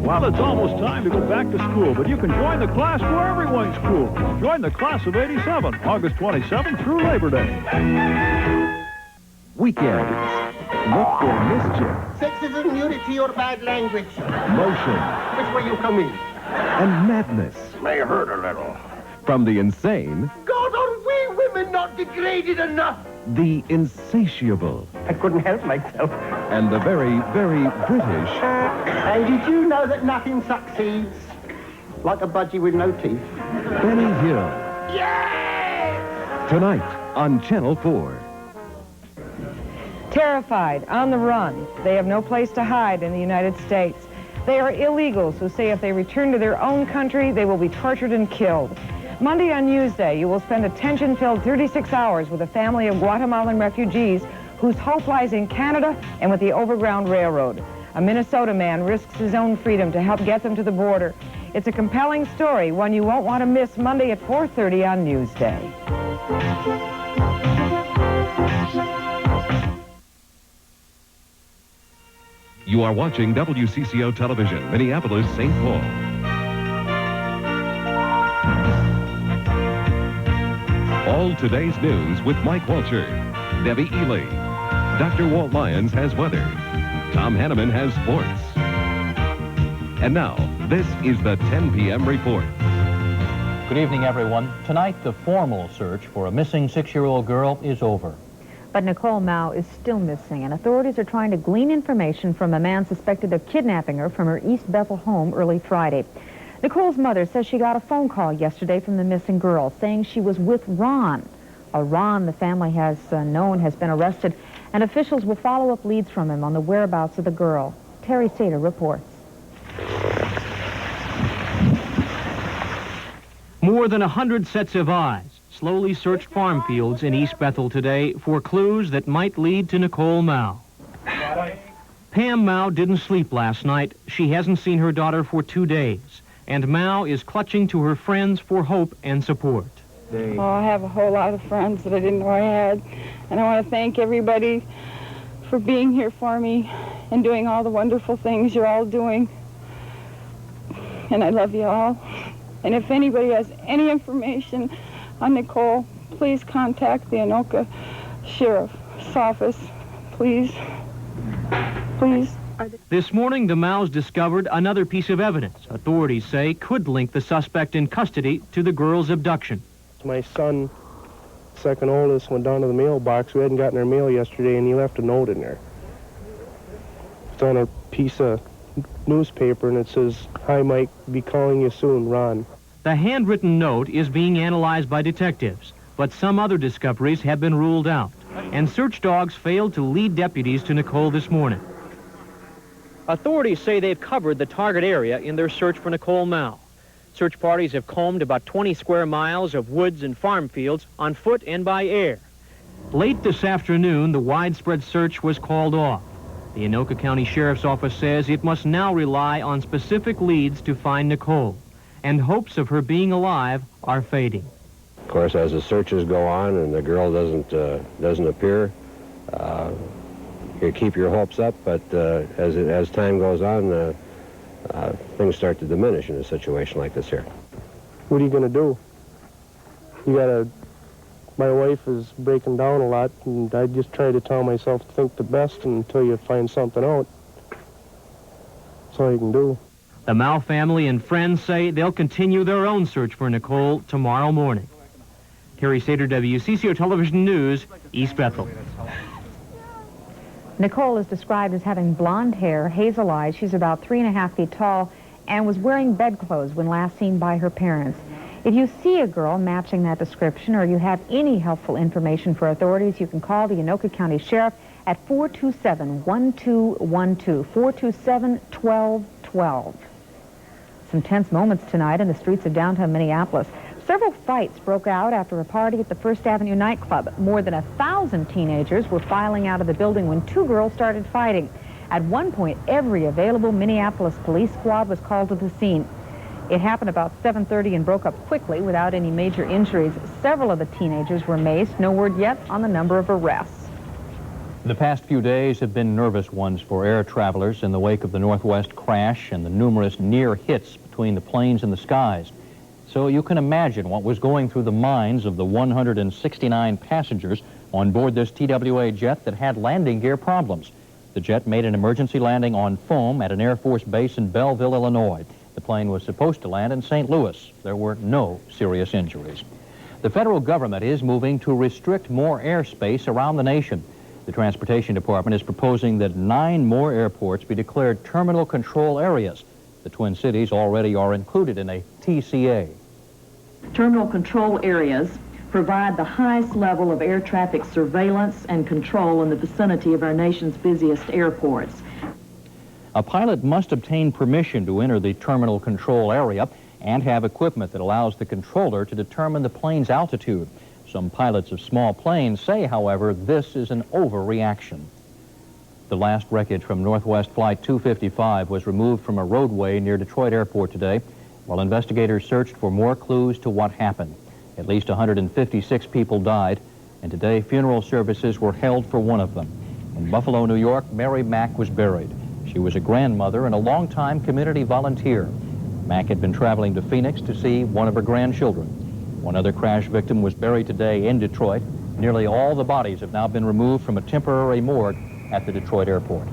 Well, it's almost time to go back to school, but you can join the class where everyone's cool. Join the class of '87, August 27th through Labor Day. Weekends. Look for mischief. Sexism, nudity, or bad language. Motion. Which way you come in? And madness. May hurt a little. From the insane. God, are we women not degraded enough? The insatiable. I couldn't help myself. And the very, very British. And did you know that nothing succeeds like a budgie with no teeth? Benny Hill. Yes! Tonight on Channel 4. Terrified, on the run. They have no place to hide in the United States. They are illegals who say if they return to their own country, they will be tortured and killed. Monday on Newsday, you will spend a tension-filled 36 hours with a family of Guatemalan refugees whose hope lies in Canada and with the Overground Railroad. A Minnesota man risks his own freedom to help get them to the border. It's a compelling story, one you won't want to miss Monday at 4:30 on Newsday. You are watching WCCO Television, Minneapolis, St. Paul. All today's news with Mike Walcher, Debbie Ely. Dr. Walt Lyons has weather. Tom Hanneman has sports. And now, this is the 10 p.m. report. Good evening, everyone. Tonight, the formal search for a missing 6-year-old girl is over. But Nicole Mau is still missing, and authorities are trying to glean information from a man suspected of kidnapping her from her East Bethel home early Friday. Nicole's mother says she got a phone call yesterday from the missing girl saying she was with Ron. A Ron the family has known has been arrested, and officials will follow up leads from him on the whereabouts of the girl. Terry Sater reports. More than 100 sets of eyes slowly searched farm fields in East Bethel today for clues that might lead to Nicole Mau. Pam Mau didn't sleep last night. She hasn't seen her daughter for 2 days. And Mau is clutching to her friends for hope and support. Oh, I have a whole lot of friends that I didn't know I had. And I want to thank everybody for being here for me and doing all the wonderful things you're all doing. And I love you all. And if anybody has any information on Nicole, please contact the Anoka Sheriff's Office. Please. Please. This morning, the Maus discovered another piece of evidence authorities say could link the suspect in custody to the girl's abduction. My son, second oldest, went down to the mailbox. We hadn't gotten our mail yesterday, and he left a note in there. It's on a piece of newspaper, and it says, "Hi, Mike, be calling you soon, Ron." The handwritten note is being analyzed by detectives, but some other discoveries have been ruled out, and search dogs failed to lead deputies to Nicole this morning. Authorities say they've covered the target area in their search for Nicole Mau. Search parties have combed about 20 square miles of woods and farm fields on foot and by air. Late this afternoon, the widespread search was called off. The Anoka County Sheriff's Office says it must now rely on specific leads to find Nicole, and hopes of her being alive are fading. Of course, as the searches go on and the girl doesn't appear, you keep your hopes up, but as time goes on, things start to diminish in a situation like this here. What are you going to do? My wife is breaking down a lot, and I just try to tell myself to think the best until you find something out. That's all you can do. The Mau family and friends say they'll continue their own search for Nicole tomorrow morning. Terry Sater, WCCO Television News, East Bethel. Nicole is described as having blonde hair, hazel eyes. She's about 3.5 feet tall and was wearing bedclothes when last seen by her parents. If you see a girl matching that description or you have any helpful information for authorities, you can call the Anoka County Sheriff at 427-1212, 427-1212. Some tense moments tonight in the streets of downtown Minneapolis. Several fights broke out after a party at the First Avenue nightclub. More than 1,000 teenagers were filing out of the building when two girls started fighting. At one point, every available Minneapolis police squad was called to the scene. It happened about 7:30 and broke up quickly without any major injuries. Several of the teenagers were maced. No word yet on the number of arrests. The past few days have been nervous ones for air travelers in the wake of the Northwest crash and the numerous near hits between the planes and the skies. So you can imagine what was going through the minds of the 169 passengers on board this TWA jet that had landing gear problems. The jet made an emergency landing on foam at an Air Force base in Belleville, Illinois. The plane was supposed to land in St. Louis. There were no serious injuries. The federal government is moving to restrict more airspace around the nation. The Transportation Department is proposing that 9 more airports be declared terminal control areas. The Twin Cities already are included in a TCA. Terminal control areas provide the highest level of air traffic surveillance and control in the vicinity of our nation's busiest airports. A pilot must obtain permission to enter the terminal control area and have equipment that allows the controller to determine the plane's altitude. Some pilots of small planes say, however, this is an overreaction. The last wreckage from Northwest Flight 255 was removed from a roadway near Detroit Airport today, while investigators searched for more clues to what happened. At least 156 people died, and today funeral services were held for one of them. In Buffalo, New York, Mary Mack was buried. She was a grandmother and a longtime community volunteer. Mack had been traveling to Phoenix to see one of her grandchildren. One other crash victim was buried today in Detroit. Nearly all the bodies have now been removed from a temporary morgue at the Detroit airport.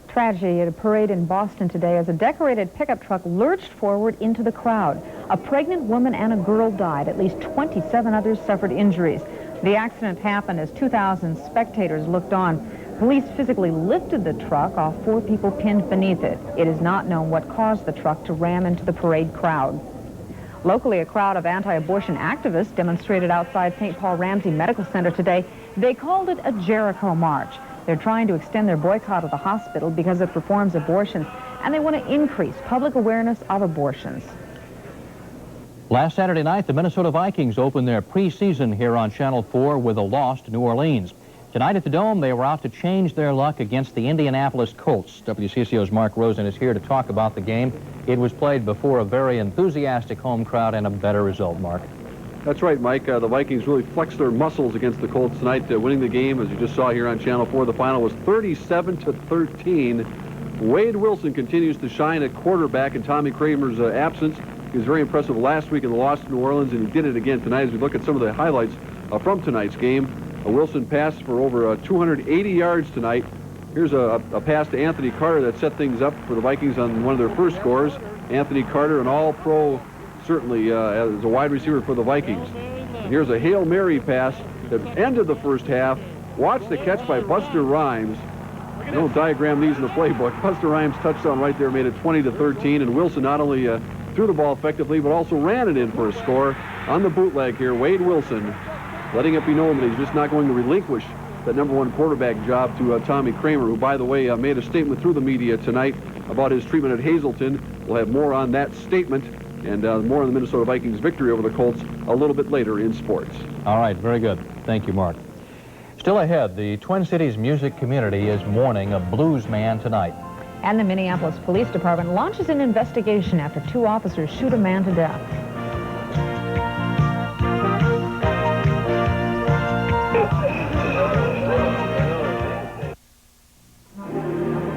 Tragedy at a parade in Boston today as a decorated pickup truck lurched forward into the crowd. A pregnant woman and a girl died. At least 27 others suffered injuries. The accident happened as 2,000 spectators looked on. Police physically lifted the truck off 4 people pinned beneath it. It is not known what caused the truck to ram into the parade crowd. Locally, a crowd of anti-abortion activists demonstrated outside St. Paul Ramsey Medical Center today. They called it a Jericho March. They're trying to extend their boycott of the hospital because it performs abortions, and they want to increase public awareness of abortions. Last Saturday night, the Minnesota Vikings opened their preseason here on Channel 4 with a loss to New Orleans. Tonight at the Dome, they were out to change their luck against the Indianapolis Colts. WCCO's Mark Rosen is here to talk about the game. It was played before a very enthusiastic home crowd and a better result, Mark. That's right, Mike. The Vikings really flexed their muscles against the Colts tonight, winning the game, as you just saw here on Channel 4. The final was 37-13. Wade Wilson continues to shine at quarterback in Tommy Kramer's absence. He was very impressive last week in the loss to New Orleans, and he did it again tonight as we look at some of the highlights from tonight's game. Wilson passed for over 280 yards tonight. Here's a pass to Anthony Carter that set things up for the Vikings on one of their first scores. Anthony Carter, an all-pro, certainly as a wide receiver for the Vikings. And here's a Hail Mary pass that ended the first half. Watch the catch by Buster Rhymes. I don't diagram these in the playbook. Buster Rhymes' touchdown right there made it 20-13, and Wilson not only threw the ball effectively, but also ran it in for a score on the bootleg here. Wade Wilson letting it be known that he's just not going to relinquish that #1 quarterback job to Tommy Kramer, who, by the way, made a statement through the media tonight about his treatment at Hazleton. We'll have more on that statement and more on the Minnesota Vikings' victory over the Colts a little bit later in sports. All right, very good. Thank you, Mark. Still ahead, the Twin Cities music community is mourning a blues man tonight. And the Minneapolis Police Department launches an investigation after 2 officers shoot a man to death.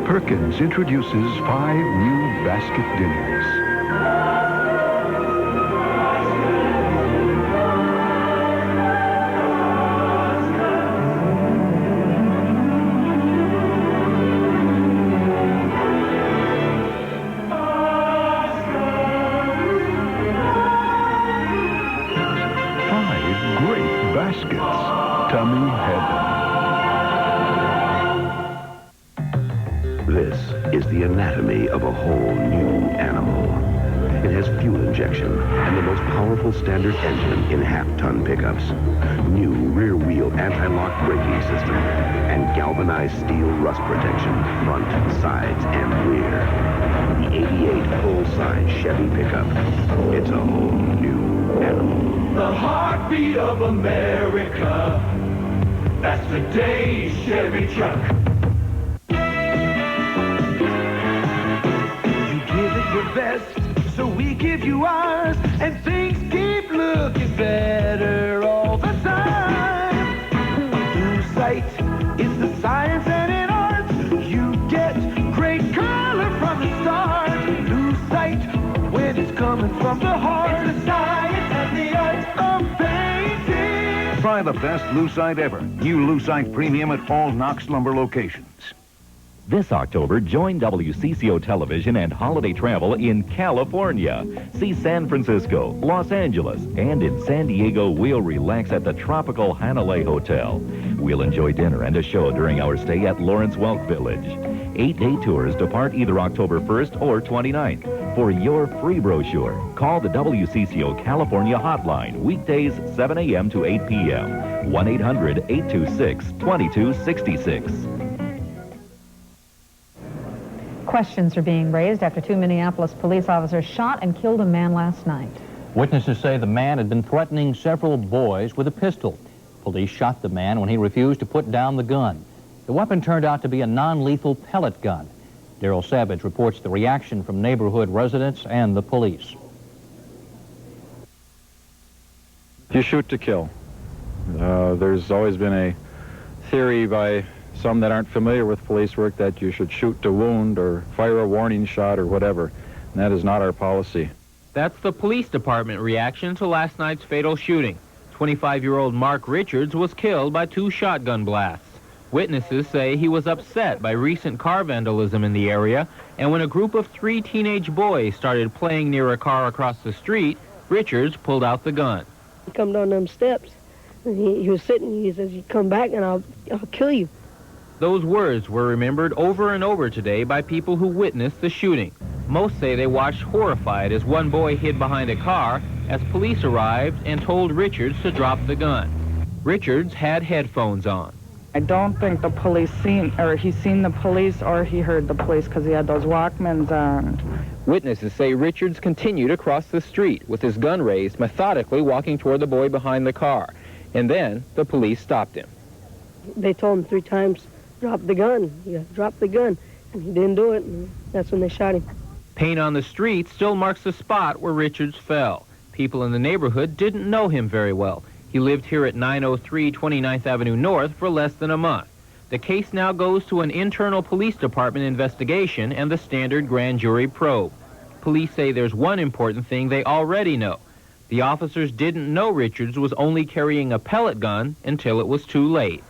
Perkins introduces 5 new basket dinners. Tummy heaven. This is the anatomy of a whole new animal. It has fuel injection and the most powerful standard engine in half-ton pickups. New rear-wheel anti-lock braking system and galvanized steel rust protection, front, sides, and rear. The 88 full-size Chevy pickup. It's a whole new animal. The heartbeat of America. That's today's Chevy truck. You give it your best, so we give you ours, and things keep looking better all the time. Lose sight from the heart of science and the art of painting. Try the best Lucite ever. New Lucite Premium at all Knox Lumber locations. This October, join WCCO Television and Holiday Travel in California. See San Francisco, Los Angeles, and in San Diego, we'll relax at the tropical Hanalei Hotel. We'll enjoy dinner and a show during our stay at Lawrence Welk Village. 8-day tours depart either October 1st or 29th. For your free brochure, call the WCCO California hotline, weekdays 7 a.m. to 8 p.m. 1-800-826-2266. Questions are being raised after 2 Minneapolis police officers shot and killed a man last night. Witnesses say the man had been threatening several boys with a pistol. Police shot the man when he refused to put down the gun. The weapon turned out to be a non-lethal pellet gun. Daryl Savage reports the reaction from neighborhood residents and the police. You shoot to kill. There's always been a theory by some that aren't familiar with police work that you should shoot to wound or fire a warning shot or whatever. And that is not our policy. That's the police department reaction to last night's fatal shooting. 25-year-old Mark Richards was killed by 2 shotgun blasts. Witnesses say he was upset by recent car vandalism in the area, and when a group of 3 teenage boys started playing near a car across the street, Richards pulled out the gun. He come down them steps, and he was sitting, he says, "You come back and I'll kill you." Those words were remembered over and over today by people who witnessed the shooting. Most say they watched horrified as one boy hid behind a car as police arrived and told Richards to drop the gun. Richards had headphones on. I don't think the police seen the police or he heard the police because he had those Walkmans on. Witnesses say Richards continued across the street with his gun raised, methodically walking toward the boy behind the car. And then the police stopped him. They told him 3 times, "Drop the gun. You drop the gun." And he didn't do it, and that's when they shot him. Paint on the street still marks the spot where Richards fell. People in the neighborhood didn't know him very well. He lived here at 903 29th Avenue North for less than a month. The case now goes to an internal police department investigation and the standard grand jury probe. Police say there's one important thing they already know. The officers didn't know Richards was only carrying a pellet gun until it was too late.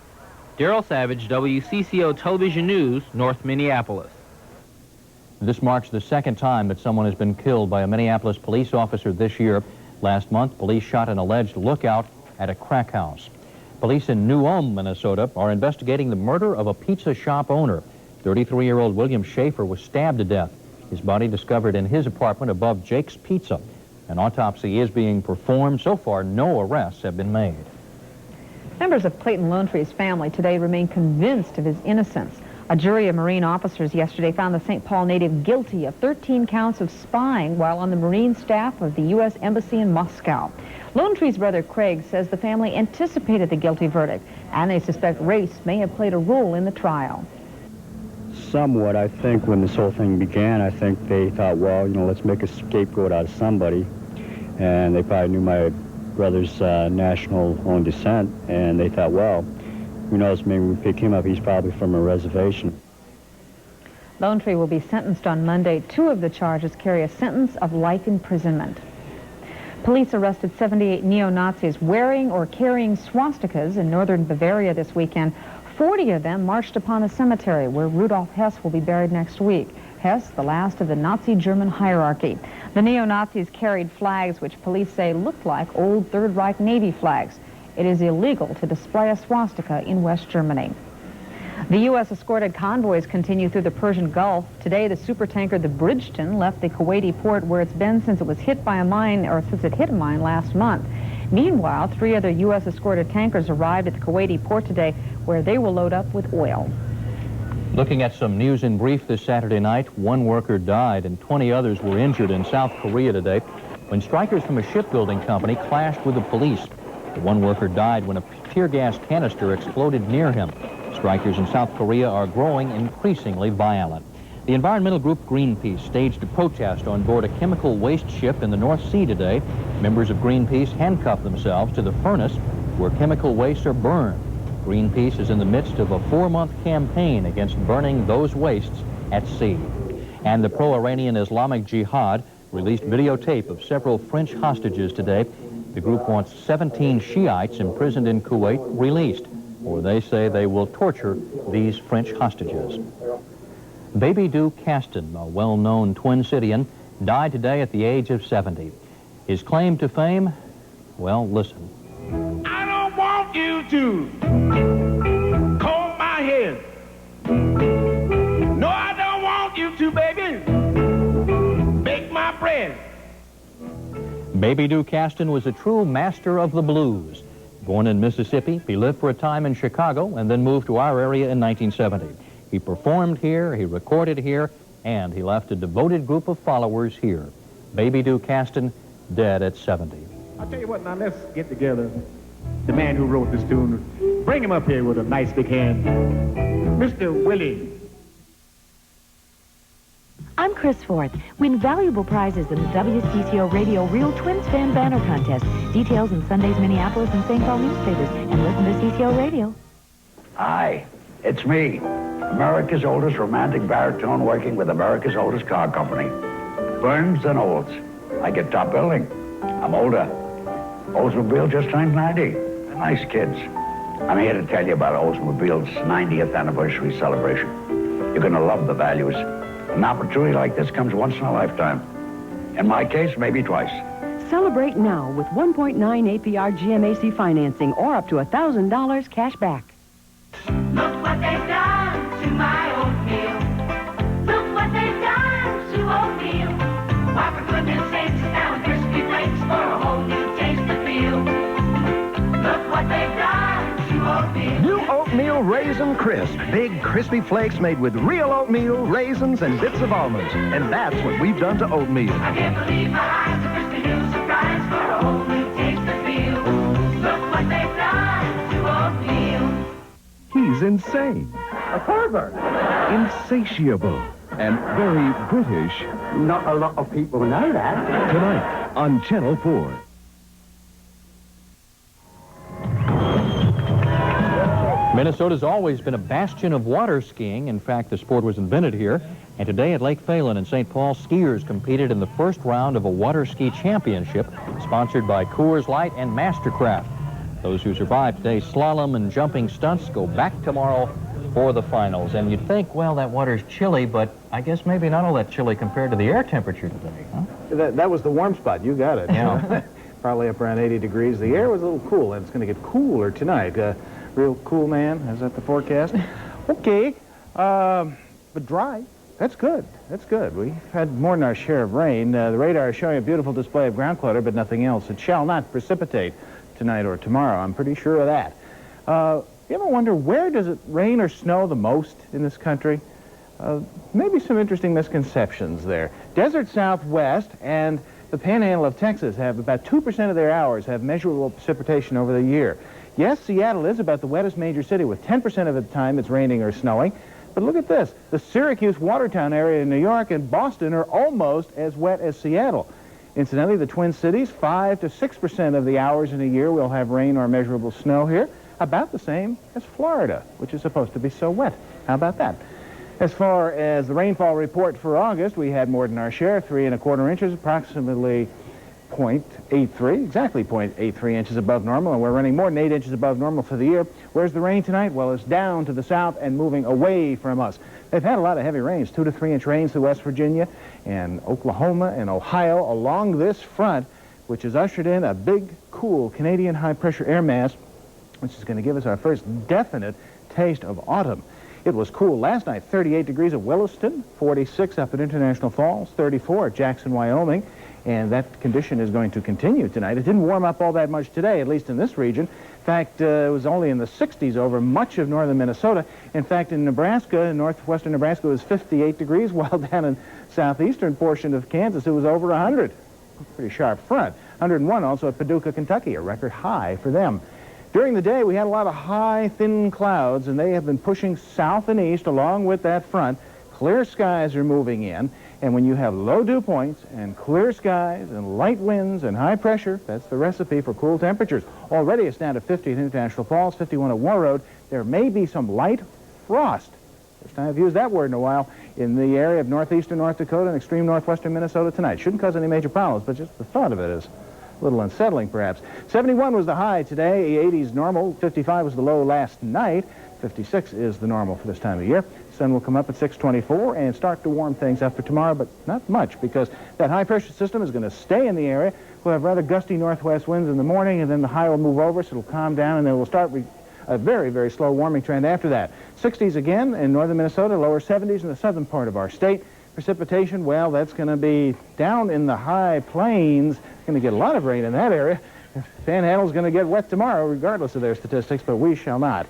Daryl Savage, WCCO Television News, North Minneapolis. This marks the 2nd time that someone has been killed by a Minneapolis police officer this year. Last month, police shot an alleged lookout at a crack house. Police in New Ulm, Minnesota, are investigating the murder of a pizza shop owner. 33-year-old William Schaefer was stabbed to death. His body discovered in his apartment above Jake's Pizza. An autopsy is being performed. So far, no arrests have been made. Members of Clayton Lonetree's family today remain convinced of his innocence. A jury of Marine officers yesterday found the St. Paul native guilty of 13 counts of spying while on the Marine staff of the U.S. Embassy in Moscow. Lonetree's brother Craig says the family anticipated the guilty verdict, and they suspect race may have played a role in the trial. Somewhat, I think, when this whole thing began, I think they thought, well, let's make a scapegoat out of somebody. And they probably knew my brother's national-owned descent, and they thought, well, who knows, maybe we pick him up. He's probably from a reservation. Lonetree will be sentenced on Monday. 2 of the charges carry a sentence of life imprisonment. Police arrested 78 neo-Nazis wearing or carrying swastikas in northern Bavaria this weekend. 40 of them marched upon the cemetery where Rudolf Hess will be buried next week. Hess, the last of the Nazi German hierarchy. The neo-Nazis carried flags which police say looked like old Third Reich Navy flags. It is illegal to display a swastika in West Germany. The U.S. escorted convoys continue through the Persian Gulf. Today, the supertanker, the Bridgedale, left the Kuwaiti port where it's been since it was hit by a mine, or since it hit a mine last month. Meanwhile, 3 other U.S. escorted tankers arrived at the Kuwaiti port today, where they will load up with oil. Looking at some news in brief this Saturday night, 1 worker died and 20 others were injured in South Korea today when strikers from a shipbuilding company clashed with the police. The 1 worker died when a tear gas canister exploded near him. Strikers in South Korea are growing increasingly violent. The environmental group Greenpeace staged a protest on board a chemical waste ship in the North Sea today. Members of Greenpeace handcuffed themselves to the furnace where chemical wastes are burned. Greenpeace is in the midst of a 4-month campaign against burning those wastes at sea. And the pro-Iranian Islamic Jihad released videotape of several French hostages today. The group wants 17 Shiites imprisoned in Kuwait released, or they say they will torture these French hostages. Baby Doo Caston, a well-known Twin Cityan, died today at the age of 70. His claim to fame? Well, listen. I don't want you to comb my hair. No, I don't want you to, baby, bake my bread. Baby Doo Caston was a true master of the blues. Born in Mississippi, he lived for a time in Chicago and then moved to our area in 1970. He performed here, he recorded here, and he left a devoted group of followers here. Baby Doo Caston, dead at 70. I'll tell you what, now let's get together. The man who wrote this tune, bring him up here with a nice big hand. Mr. Willie. I'm Chris Forth. Win valuable prizes in the WCCO Radio Real Twins Fan Banner Contest. Details in Sunday's Minneapolis and St. Paul newspapers. And listen to CCO Radio. Hi, it's me, America's oldest romantic baritone working with America's oldest car company, Burns and Olds. I get top billing. I'm older. Oldsmobile just turned 90. They're nice kids. I'm here to tell you about Oldsmobile's 90th anniversary celebration. You're going to love the values. An opportunity like this comes once in a lifetime. In my case, maybe twice. Celebrate now with 1.9 APR GMAC financing or up to $1,000 cash back. Look what they've done to my oatmeal. Look what they've done to oatmeal. Why, for goodness sakes, now crispy flakes for a whole new taste and feel. Look what they've done to oatmeal. New Oatmeal Raisin Crisp. Big, crispy flakes made with real oatmeal, raisins, and bits of almonds. And that's what we've done to oatmeal. I can't believe my eyes, a crispy new surprise for a whole new taste and feel. Look what they've done to oatmeal. He's insane. A pervert. Insatiable. And very British. Not a lot of people know that. Tonight on Channel 4. Minnesota's always been a bastion of water skiing. In fact, the sport was invented here. And today at Lake Phelan in St. Paul, skiers competed in the first round of a water ski championship sponsored by Coors Light and Mastercraft. Those who survived today's slalom and jumping stunts go back tomorrow for the finals. And you'd think, well, that water's chilly, but I guess maybe not all that chilly compared to the air temperature today, huh? That was the warm spot. You got it. Yeah. Probably up around 80 degrees. The air was a little cool, and it's going to get cooler tonight. Real cool, man. Is that the forecast? Okay. But dry. That's good. That's good. We've had more than our share of rain. The radar is showing a beautiful display of ground clutter, but nothing else. It shall not precipitate tonight or tomorrow. I'm pretty sure of that. You ever wonder where does it rain or snow the most in this country? Maybe some interesting misconceptions there. Desert Southwest and the Panhandle of Texas have about 2% of their hours have measurable precipitation over the year. Yes, Seattle is about the wettest major city with 10% of the time it's raining or snowing. But look at this. The Syracuse, Watertown area in New York and Boston are almost as wet as Seattle. Incidentally, the Twin Cities, 5 to 6% of the hours in a year will have rain or measurable snow here. About the same as Florida, which is supposed to be so wet. How about that? As far as the rainfall report for August, we had more than our share, 3 1/4 inches, approximately 0.83, exactly 0.83 inches above normal, and we're running more than 8 inches above normal for the year. Where's the rain tonight? Well, it's down to the south and moving away from us. They've had a lot of heavy rains, 2 to 3 inch rains through West Virginia and Oklahoma and Ohio along this front, which has ushered in a big, cool Canadian high-pressure air mass, which is going to give us our first definite taste of autumn. It was cool last night, 38 degrees at Williston, 46 up at International Falls, 34 at Jackson, Wyoming, and that condition is going to continue tonight. It didn't warm up all that much today, at least in this region. In fact, it was only in the 60s over much of northern Minnesota. In fact, in Nebraska, in northwestern Nebraska, it was 58 degrees, while down in southeastern portion of Kansas, it was over 100. Pretty sharp front. 101 also at Paducah, Kentucky, a record high for them. During the day, we had a lot of high, thin clouds, and they have been pushing south and east along with that front. Clear skies are moving in, and when you have low dew points and clear skies and light winds and high pressure, that's the recipe for cool temperatures. Already it's down to 50 at International Falls, 51 at War Road. There may be some light frost First time I've used that word in a while, in the area of northeastern North Dakota and extreme northwestern Minnesota tonight. Shouldn't cause any major problems, but just the thought of it is a little unsettling, perhaps. 71 was the high today, 80's normal, 55 was the low last night, 56 is the normal for this time of year. Sun will come up at 6:24 and start to warm things up for tomorrow, but not much because that high-pressure system is going to stay in the area. We'll have rather gusty northwest winds in the morning, and then the high will move over, so it'll calm down, and then we'll start a very, very slow warming trend after that. 60s again in northern Minnesota, lower 70s in the southern part of our state. Precipitation, well, that's going to be down in the high plains. Going to get a lot of rain in that area. Panhandle's going to get wet tomorrow, regardless of their statistics, but we shall not.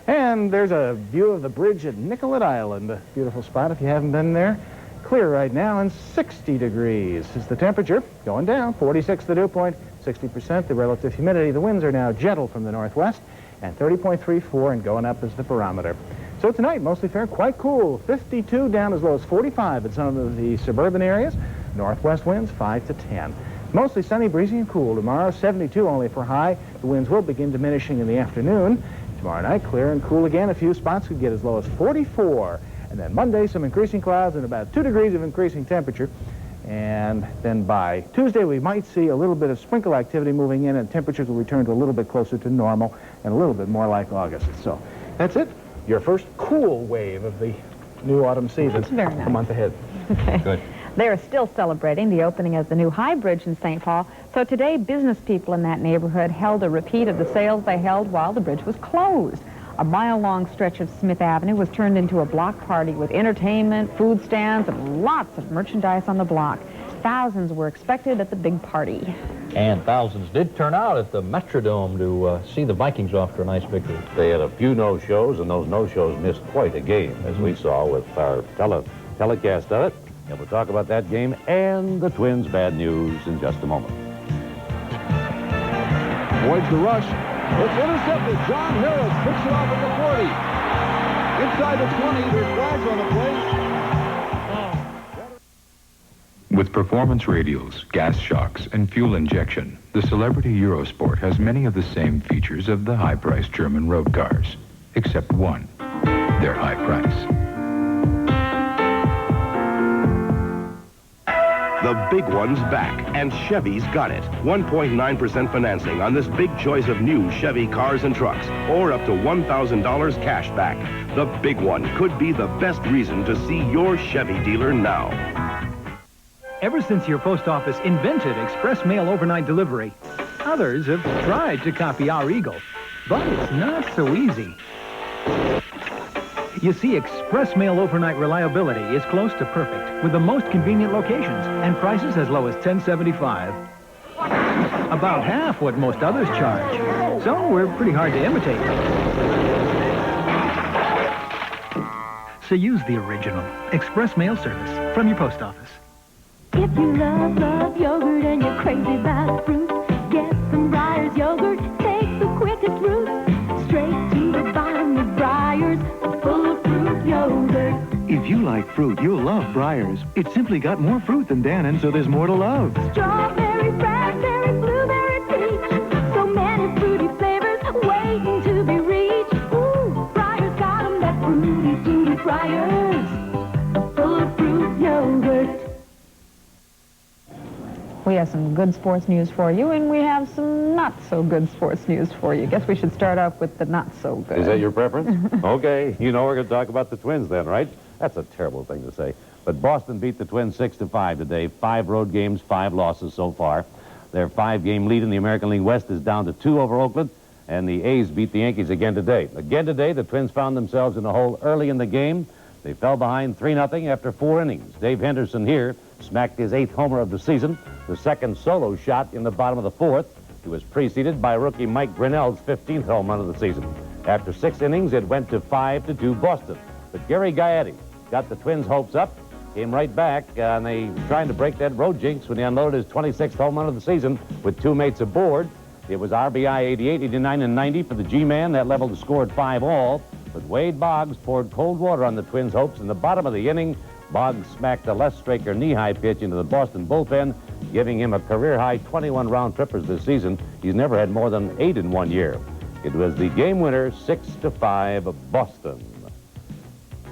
And there's a view of the bridge at Nicollet Island. A beautiful spot if you haven't been there. Clear right now and 60 degrees is the temperature. Going down, 46 the dew point, 60% the relative humidity. The winds are now gentle from the northwest, and 30.34 and going up is the barometer. So tonight, mostly fair, quite cool. 52 down as low as 45 in some of the suburban areas. Northwest winds 5 to 10. Mostly sunny, breezy, and cool. Tomorrow, 72 only for high. The winds will begin diminishing in the afternoon. Tomorrow night, clear and cool again. A few spots could get as low as 44. And then Monday, some increasing clouds and about 2 degrees of increasing temperature. And then by Tuesday, we might see a little bit of sprinkle activity moving in, and temperatures will return to a little bit closer to normal and a little bit more like August. So that's it. Your first cool wave of the new autumn season. That's very nice. A month ahead. Okay. Good. They are still celebrating the opening of the new High Bridge in St. Paul. So today, business people in that neighborhood held a repeat of the sales they held while the bridge was closed. A mile-long stretch of Smith Avenue was turned into a block party with entertainment, food stands, and lots of merchandise on the block. Thousands were expected at the big party. And thousands did turn out at the Metrodome to see the Vikings off to a nice victory. They had a few no-shows, and those no-shows missed quite a game, as we saw with our telecast of it. And we'll talk about that game and the Twins' bad news in just a moment. Avoids the rush. It's intercepted. John Harris picks it off at the 40. Inside the 20, there's flags on the play. With performance radials, gas shocks, and fuel injection, the Celebrity Eurosport has many of the same features of the high-priced German road cars, except one, their high price. The big one's back, and Chevy's got it. 1.9% financing on this big choice of new Chevy cars and trucks, or up to $1,000 cash back. The big one could be the best reason to see your Chevy dealer now. Ever since your post office invented express mail overnight delivery, others have tried to copy our Eagle, but it's not so easy. You see, express mail overnight reliability is close to perfect, with the most convenient locations and prices as low as $10.75. About half what most others charge. So we're pretty hard to imitate. So use the original express mail service from your post office. If you love yogurt and you're crazy about fruit, get some Breyers yogurt. Take the quickest route straight to the bottom of Breyers, full of fruit yogurt. If you like fruit, you'll love Breyers. It's simply got more fruit than Dannon, so there's more to love. Strawberry, raspberry, blueberry, peach. So many fruity flavors waiting to be reached. Ooh, Breyers got 'em, that fruity, fruity Breyers, full of fruit yogurt. We have some good sports news for you, and we have some not-so-good sports news for you. Guess we should start off with the not-so-good. Is that your preference? Okay. You know we're going to talk about the Twins then, right? That's a terrible thing to say. But Boston beat the Twins 6-5 today. 5 road games, 5 losses so far. Their 5-game lead in the American League West is down to 2 over Oakland, and the A's beat the Yankees again today. Again today, the Twins found themselves in a hole early in the game. They fell behind 3-0 after 4 innings. Dave Henderson here smacked his 8th homer of the season, the second solo shot in the bottom of the 4th. He was preceded by rookie Mike Grinnell's 15th home run of the season. After 6 innings, it went to 5-2 Boston. But Gary Gaetti got the Twins' hopes up, came right back, and they were trying to break that road jinx when he unloaded his 26th home run of the season with 2 mates aboard. It was RBI 88, 89, and 90 for the G-Man. That leveled the score at 5 all. But Wade Boggs poured cold water on the Twins' hopes. In the bottom of the inning, Boggs smacked a Les Straker knee-high pitch into the Boston bullpen, giving him a career-high 21 round-trippers this season. He's never had more than 8 in 1 year. It was the game winner, 6-5 Boston.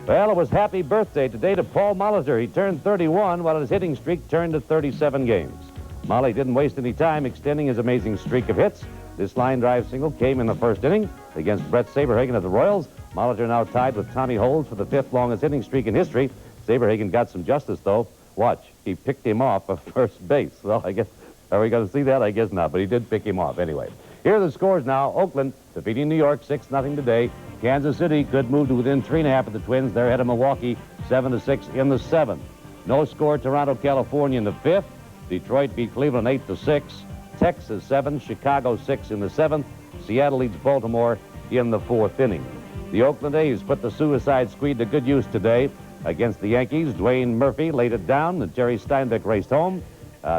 Well, it was happy birthday today to Paul Molitor. He turned 31 while his hitting streak turned to 37 games. Molly didn't waste any time extending his amazing streak of hits. This line drive single came in the first inning against Brett Saberhagen of the Royals. Molitor now tied with Tommy Holmes for the 5th longest hitting streak in history. Saberhagen got some justice, though. Watch, he picked him off of first base. Well, I guess, are we going to see that? I guess not, but he did pick him off anyway. Here are the scores now. Oakland defeating New York 6-0 today. Kansas City could move to within 3.5 of the Twins. They're ahead of Milwaukee 7-6 in the 7th. No score, Toronto, California in the 5th. Detroit beat Cleveland 8-6. Texas 7, Chicago 6 in the 7th. Seattle leads Baltimore in the 4th inning. The Oakland A's put the suicide squeed to good use today against the Yankees. Dwayne Murphy laid it down, and Jerry Steinbeck raced home.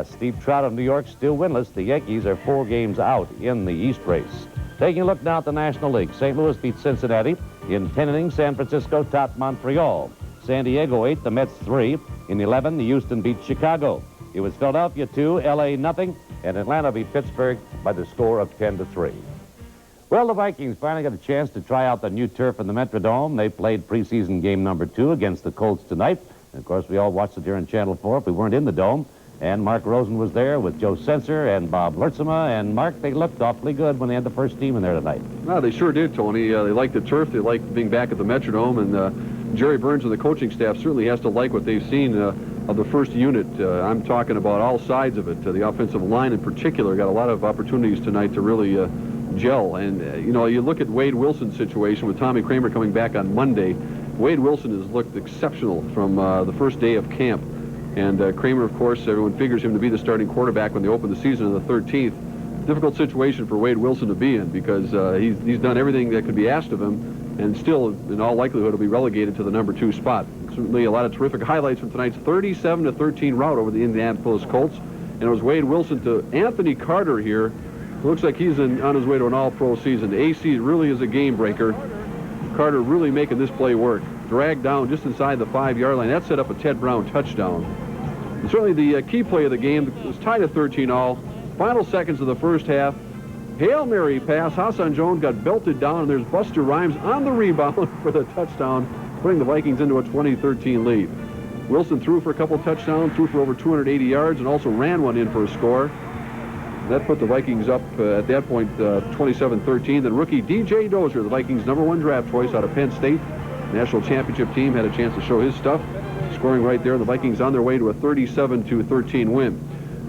Steve Trout of New York still winless. The Yankees are 4 games out in the East race. Taking a look now at the National League. St. Louis beat Cincinnati. In 10 innings, San Francisco topped Montreal. San Diego 8, the Mets 3. In 11, the Houston beat Chicago. It was Philadelphia 2, L.A. nothing, and Atlanta beat Pittsburgh by the score of 10-3. Well, the Vikings finally got a chance to try out the new turf in the Metrodome. They played preseason game number 2 against the Colts tonight. And of course, we all watched it here on Channel 4 if we weren't in the Dome. And Mark Rosen was there with Joe Sensor and Bob Lertzema. And, Mark, they looked awfully good when they had the first team in there tonight. Well, they sure did, Tony. They liked the turf. They liked being back at the Metrodome. And Jerry Burns and the coaching staff certainly has to like what they've seen of the first unit. I'm talking about all sides of it. The offensive line in particular got a lot of opportunities tonight to really gel. And, you know, you look at Wade Wilson's situation with Tommy Kramer coming back on Monday. Wade Wilson has looked exceptional from the first day of camp. And Kramer, of course, everyone figures him to be the starting quarterback when they open the season on the 13th. Difficult situation for Wade Wilson to be in because he's done everything that could be asked of him, and still, in all likelihood, will be relegated to the number 2 spot. Certainly a lot of terrific highlights from tonight's 37-13 rout over the Indianapolis Colts. And it was Wade Wilson to Anthony Carter here. It looks like he's on his way to an all-pro season. The AC really is a game breaker. Carter really making this play work. Dragged down just inside the 5-yard line. That set up a Ted Brown touchdown. And certainly the key play of the game was tied at 13-all. Final seconds of the first half. Hail Mary pass. Hassan Jones got belted down, and there's Buster Rhymes on the rebound for the touchdown, putting the Vikings into a 20-13 lead. Wilson threw for a couple touchdowns, threw for over 280 yards, and also ran one in for a score. That put the Vikings up at that point 27-13. Then rookie DJ Dozier, the Vikings' #1 draft choice out of Penn State, national championship team, had a chance to show his stuff, scoring right there. The Vikings on their way to a 37-13 win.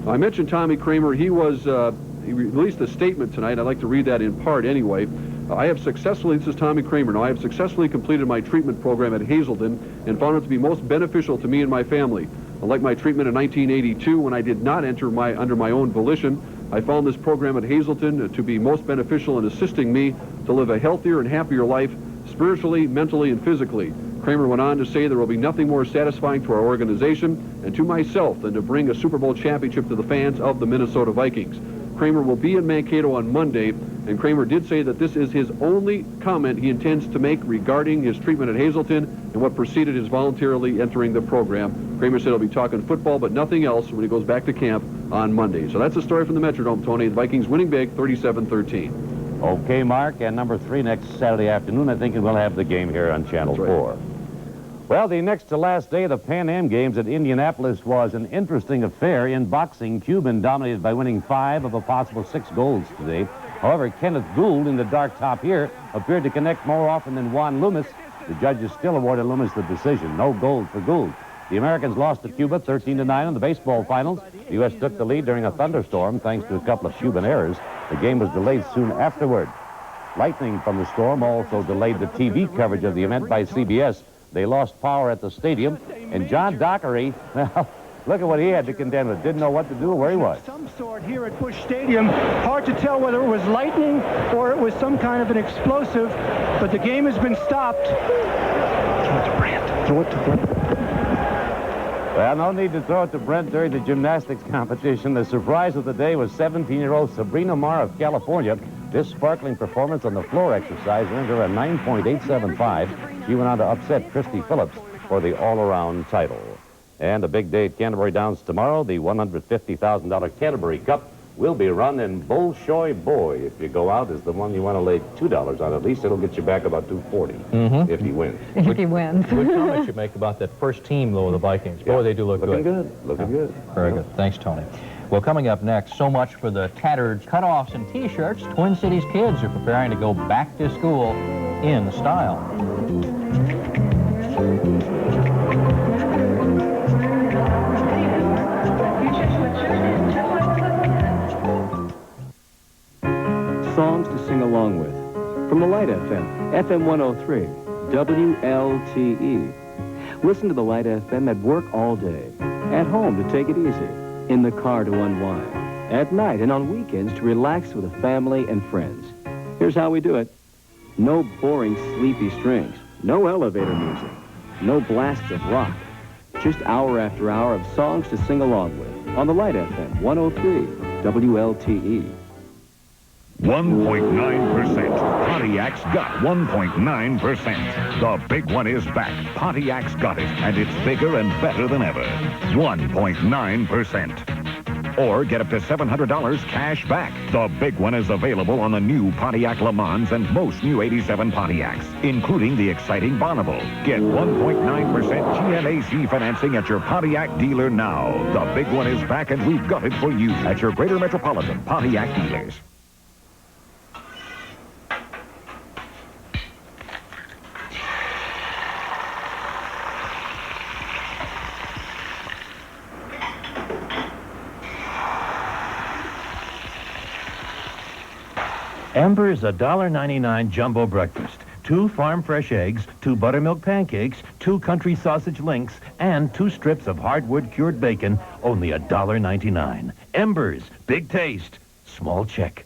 I mentioned Tommy Kramer. He released a statement tonight. I'd like to read that in part anyway. This is Tommy Kramer now, I have successfully completed my treatment program at Hazelden and found it to be most beneficial to me and my family. Unlike my treatment in 1982, when I did not enter under my own volition, I found this program at Hazelden to be most beneficial in assisting me to live a healthier and happier life, spiritually, mentally, and physically. Kramer went on to say there will be nothing more satisfying to our organization and to myself than to bring a Super Bowl championship to the fans of the Minnesota Vikings. Kramer will be in Mankato on Monday, and Kramer did say that this is his only comment he intends to make regarding his treatment at Hazelden and what preceded his voluntarily entering the program. Kramer said he'll be talking football, but nothing else when he goes back to camp on Monday. So that's the story from the Metrodome, Tony. The Vikings winning big, 37-13. Okay, Mark, and number 3 next Saturday afternoon. I think we'll have the game here on Channel 4. Well, the next to last day of the Pan Am Games at Indianapolis was an interesting affair. In boxing, Cuban dominated by winning 5 of a possible 6 golds today. However, Kenneth Gould in the dark top here appeared to connect more often than Juan Loomis. The judges still awarded Loomis the decision. No gold for Gould. The Americans lost to Cuba 13-9 in the baseball finals. The U.S. took the lead during a thunderstorm thanks to a couple of Cuban errors. The game was delayed soon afterward. Lightning from the storm also delayed the TV coverage of the event by CBS. They lost power at the stadium, and John Dockery, well, look at what he had to contend with. Didn't know what to do or where he was. Some sort here at Busch Stadium. Hard to tell whether it was lightning or it was some kind of an explosive, but the game has been stopped. Throw it to Brent. Throw it to Brent. Well, no need to throw it to Brent during the gymnastics competition. The surprise of the day was 17-year-old Sabrina Marr of California. This sparkling performance on the floor exercise earned her a 9.875. She went on to upset Christy Phillips for the all-around title. And a big day at Canterbury Downs tomorrow, the $150,000 Canterbury Cup. We'll be running Bolshoi Boy. If you go out as the one you want to lay $2 on, at least it'll get you back about $2.40 if he wins. If he wins. Good comment you make about that first team, though, of the Vikings. Boy, they do look Looking good. good. Looking good. Very good. Thanks, Tony. Well, coming up next, so much for the tattered cutoffs and T-shirts. Twin Cities kids are preparing to go back to school in style. Songs to sing along with. From the Light FM, FM 103, WLTE. Listen to the Light FM at work all day, at home to take it easy, in the car to unwind, at night and on weekends to relax with the family and friends. Here's how we do it. No boring, sleepy strings, no elevator music, no blasts of rock, just hour after hour of songs to sing along with on the Light FM 103, WLTE. 1.9%. Pontiac's got 1.9%. The big one is back. Pontiac's got it, and it's bigger and better than ever. 1.9%. Or get up to $700 cash back. The big one is available on the new Pontiac Le Mans and most new 87 Pontiacs, including the exciting Bonneville. Get 1.9% GMAC financing at your Pontiac dealer now. The big one is back, and we've got it for you at your Greater Metropolitan Pontiac dealers. Ember's $1.99 jumbo breakfast. 2 farm fresh eggs, 2 buttermilk pancakes, 2 country sausage links, and 2 strips of hardwood cured bacon, only $1.99. Ember's, big taste, small check.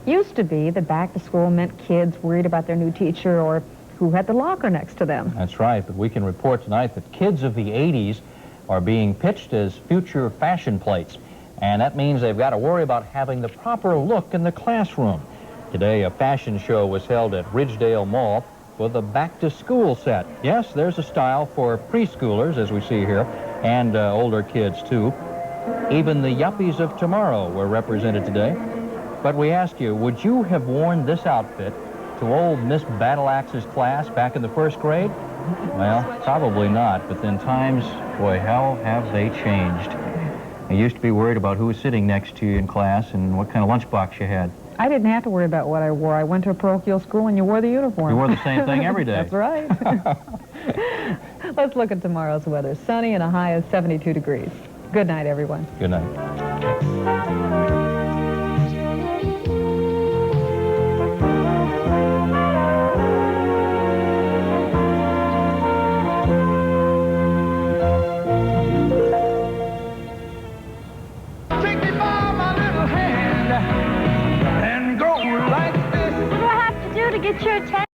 Used to be that back to school meant kids worried about their new teacher or who had the locker next to them. That's right, but we can report tonight that kids of the 80s are being pitched as future fashion plates. And that means they've got to worry about having the proper look in the classroom. Today, a fashion show was held at Ridgedale Mall for the back-to-school set. Yes, there's a style for preschoolers, as we see here, and older kids, too. Even the yuppies of tomorrow were represented today. But we ask you, would you have worn this outfit to old Miss Battleaxe's class back in the first grade? Well, probably not, but then times, boy, how have they changed? I used to be worried about who was sitting next to you in class and what kind of lunchbox you had. I didn't have to worry about what I wore. I went to a parochial school and you wore the uniform. You wore the same thing every day. That's right. Let's look at tomorrow's weather. Sunny and a high of 72 degrees. Good night, everyone. Good night. Get your attention.